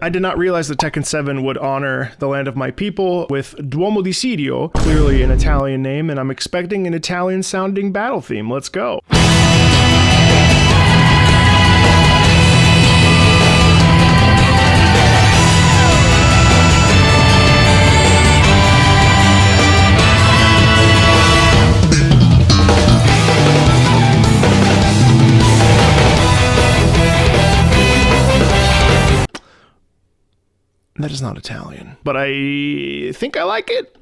I did not realize that Tekken 7 would honor the land of my people with Duomo Di Sirio, clearly an Italian name, and I'm expecting an Italian-sounding battle theme. Let's go. That is not Italian, but I think I like it.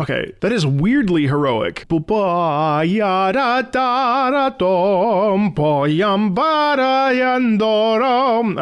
Okay, that is weirdly heroic. I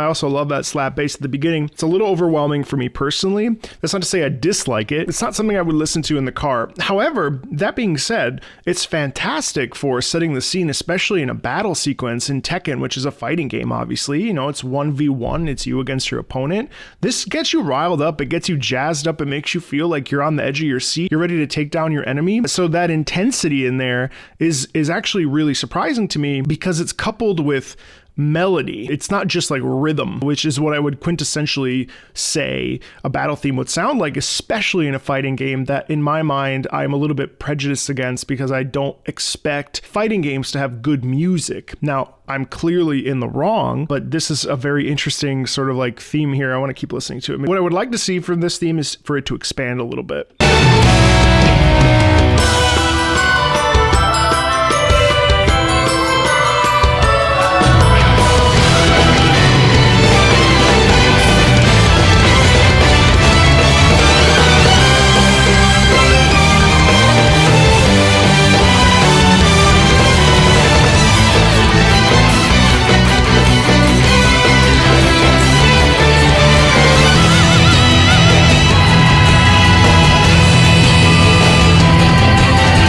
also love that slap bass at the beginning. It's a little overwhelming for me personally. That's not to say I dislike it. It's not something I would listen to in the car. However, that being said, it's fantastic for setting the scene, especially in a battle sequence in Tekken, which is a fighting game, obviously. You know, it's 1v1. It's you against your opponent. This gets you riled up. It gets you jazzed up. It makes you feel like you're on the edge of your seat. You're ready to take down your enemy. So that intensity in there is actually really surprising to me because it's coupled with melody. It's not just like rhythm, which is what I would quintessentially say a battle theme would sound like, especially in a fighting game that in my mind I'm a little bit prejudiced against because I don't expect fighting games to have good music. Now, I'm clearly in the wrong, but this is a very interesting sort of like theme here. I want to keep listening to it. What I would like to see from this theme is for it to expand a little bit.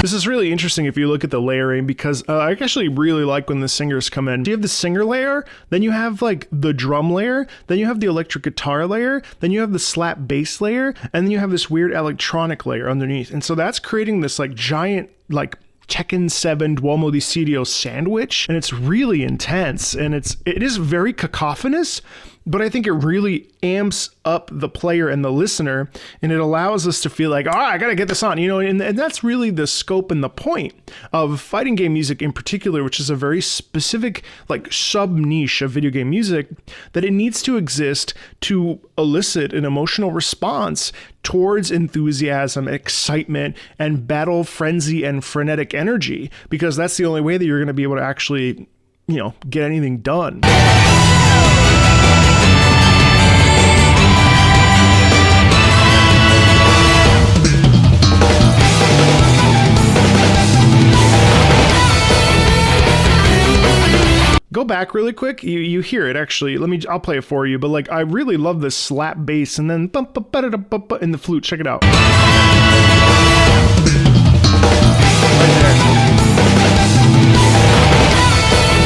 This is really interesting if you look at the layering because I actually really like when the singers come in. You have the singer layer, then you have like the drum layer, then you have the electric guitar layer, then you have the slap bass layer, and then you have this weird electronic layer underneath. And so that's creating this like giant like Tekken 7 Duomo Di Sirio sandwich, and it's really intense, and it is very cacophonous, but I think it really amps up the player and the listener, and it allows us to feel like, oh, I gotta get this on, you know, and that's really the scope and the point of fighting game music in particular, which is a very specific, like, sub-niche of video game music, that it needs to exist to elicit an emotional response towards enthusiasm, excitement, and battle frenzy and frenetic energy, because that's the only way that you're going to be able to actually, you know, get anything done. Go back really quick. You hear it actually. I'll play it for you. But like, I really love this slap bass and then in the flute. Check it out. Right there.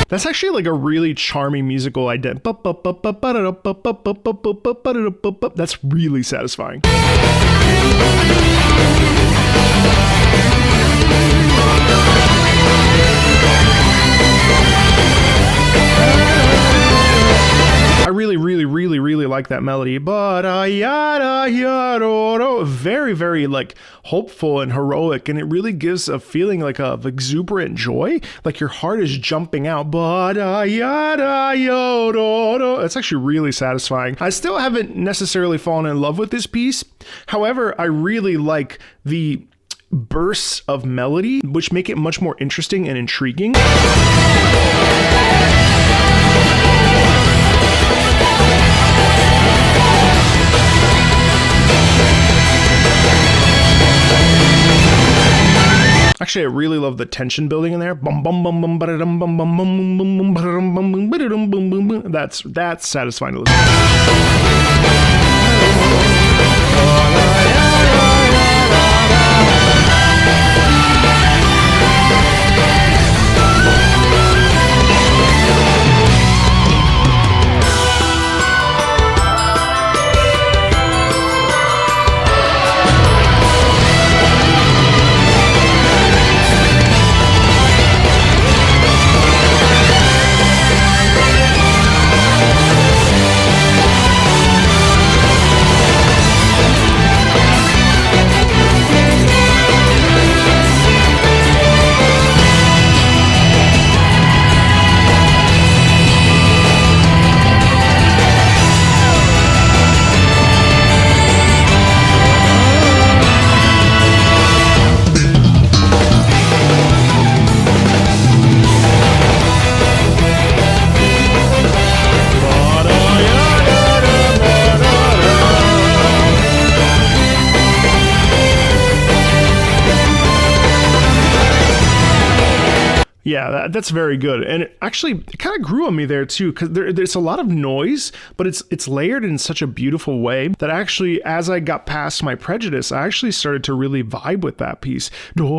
That's actually like a really charming musical idea. That's really satisfying. I really like that melody. But very, very like hopeful and heroic, and it really gives a feeling like of exuberant joy, like your heart is jumping out. But it's actually really satisfying. I still haven't necessarily fallen in love with this piece. However, I really like the bursts of melody, which make it much more interesting and intriguing. actually, I really love the tension building in there. Bum bum bum bum ba-da-dum, bum bum bum bum bum ba-da-dum, bum bum ba-da-dum, bum bum bum. That's satisfying to listen to. Yeah, that's very good. And it kind of grew on me there too, because there's a lot of noise, but it's layered in such a beautiful way that actually, as I got past my prejudice, I actually started to really vibe with that piece. There's a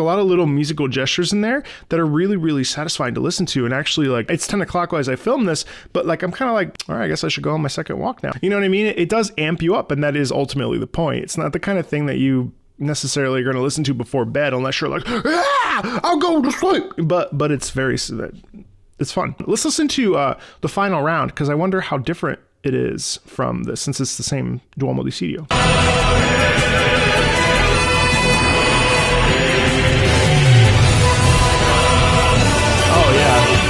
lot of little musical gestures in there that are really, really satisfying to listen to. And actually, like, it's 10 o'clock as I film this, but like, I'm kind of like, all right, I guess I should go on my second walk now. You know what I mean? It does amp you up, and that is ultimately the point. It's not the kind of thing that you necessarily going to listen to before bed unless you're like, I'll go to sleep, but it's it's fun. Let's listen to the final round, because I wonder how different it is from this, since it's the same Duomo Di Sirio. Oh yeah.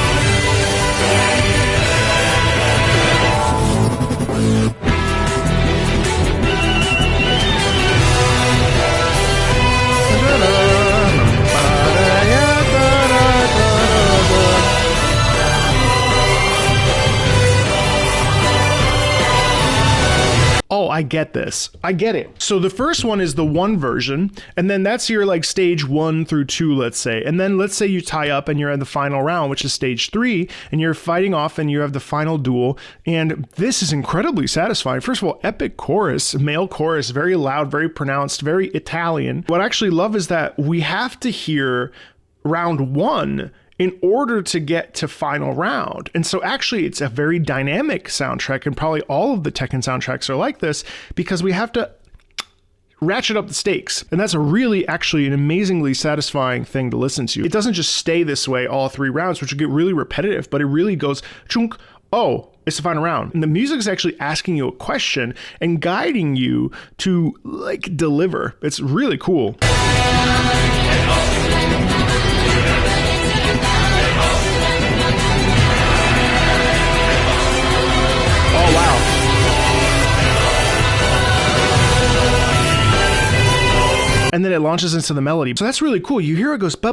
Oh, I get this. I get it. So the first one is the one version, and then that's your like stage 1 through 2, let's say. And then let's say you tie up and you're at the final round, which is stage 3, and you're fighting off and you have the final duel. And this is incredibly satisfying. First of all, epic chorus, male chorus, very loud, very pronounced, very Italian. What I actually love is that we have to hear round 1 in order to get to final round. And so actually it's a very dynamic soundtrack, and probably all of the Tekken soundtracks are like this, because we have to ratchet up the stakes. And that's a really actually an amazingly satisfying thing to listen to. It doesn't just stay this way all 3 rounds, which would get really repetitive, but it really goes chunk, oh, it's the final round. And the music is actually asking you a question and guiding you to like deliver. It's really cool. Oh, wow. And then it launches into the melody. So that's really cool. You hear it goes, we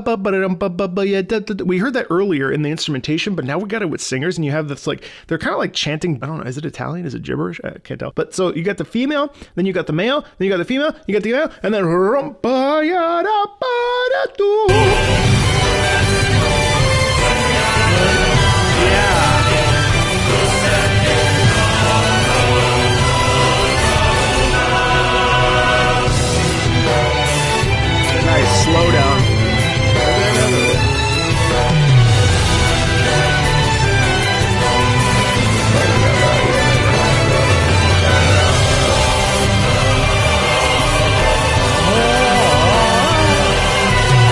heard that earlier in the instrumentation, but now we got it with singers, and you have this like, they're kind of like chanting, I don't know, is it Italian? Is it gibberish? I can't tell. But so you got the female, then you got the male, then you got the female, you got the male, and then yeah. Nice slow down.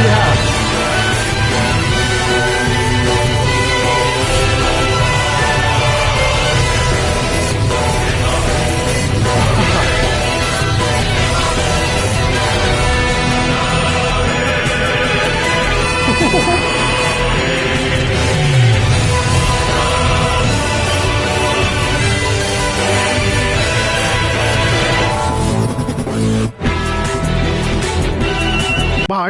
Yeah.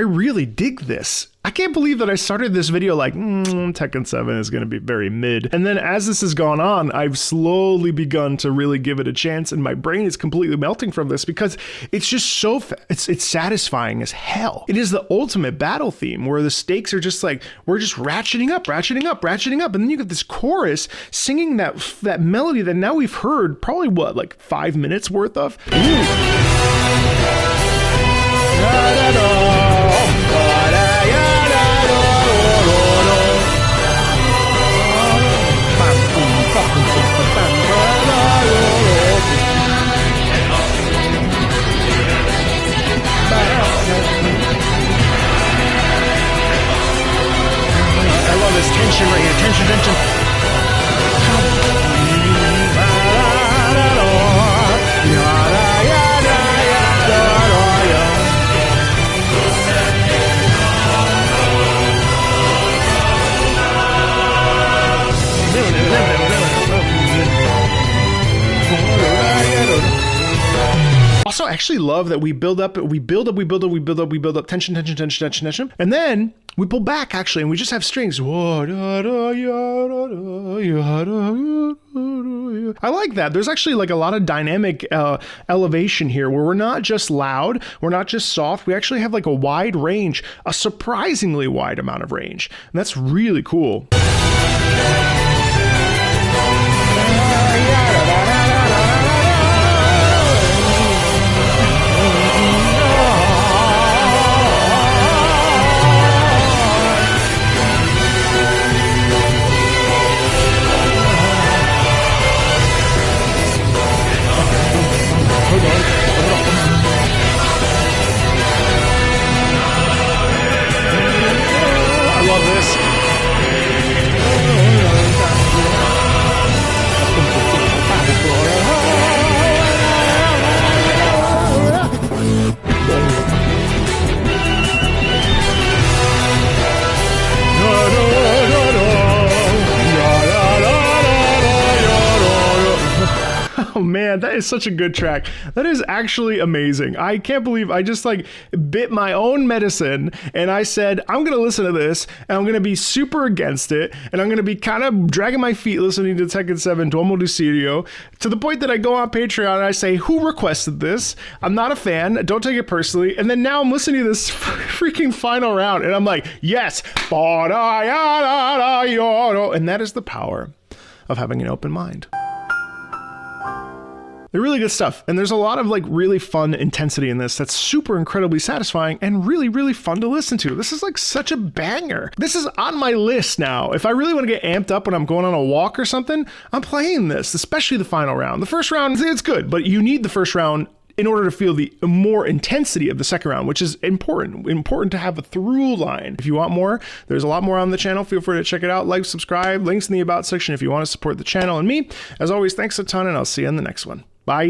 really dig this. I can't believe that I started this video like, Tekken 7 is going to be very mid. And then as this has gone on, I've slowly begun to really give it a chance, and my brain is completely melting from this because it's just so, it's satisfying as hell. It is the ultimate battle theme where the stakes are just like, we're just ratcheting up, ratcheting up, ratcheting up. And then you get this chorus singing that melody that now we've heard probably what, like 5 minutes worth of? I love this tension right here. Tension, tension. Also, I actually love that we build up, tension, tension, tension, tension, tension, and then we pull back actually, and we just have strings. I like that. There's actually like a lot of dynamic elevation here where we're not just loud, we're not just soft, we actually have like a wide range, a surprisingly wide amount of range, and that's really cool. I love this. Oh man, that is such a good track. That is actually amazing. I can't believe I just like bit my own medicine and I said, I'm going to listen to this and I'm going to be super against it. And I'm going to be kind of dragging my feet listening to Tekken 7 Duomo Di Sirio to the point that I go on Patreon and I say, who requested this? I'm not a fan. Don't take it personally. And then now I'm listening to this freaking final round and I'm like, yes. And that is the power of having an open mind. They're really good stuff. And there's a lot of like really fun intensity in this that's super incredibly satisfying and really, really fun to listen to. This is like such a banger. This is on my list now. If I really want to get amped up when I'm going on a walk or something, I'm playing this, especially the final round. The first round, it's good, but you need the first round in order to feel the more intensity of the second round, which is important to have a through line. If you want more, there's a lot more on the channel. Feel free to check it out. Like, subscribe, links in the about section if you want to support the channel and me. As always, thanks a ton, and I'll see you in the next one. Bye.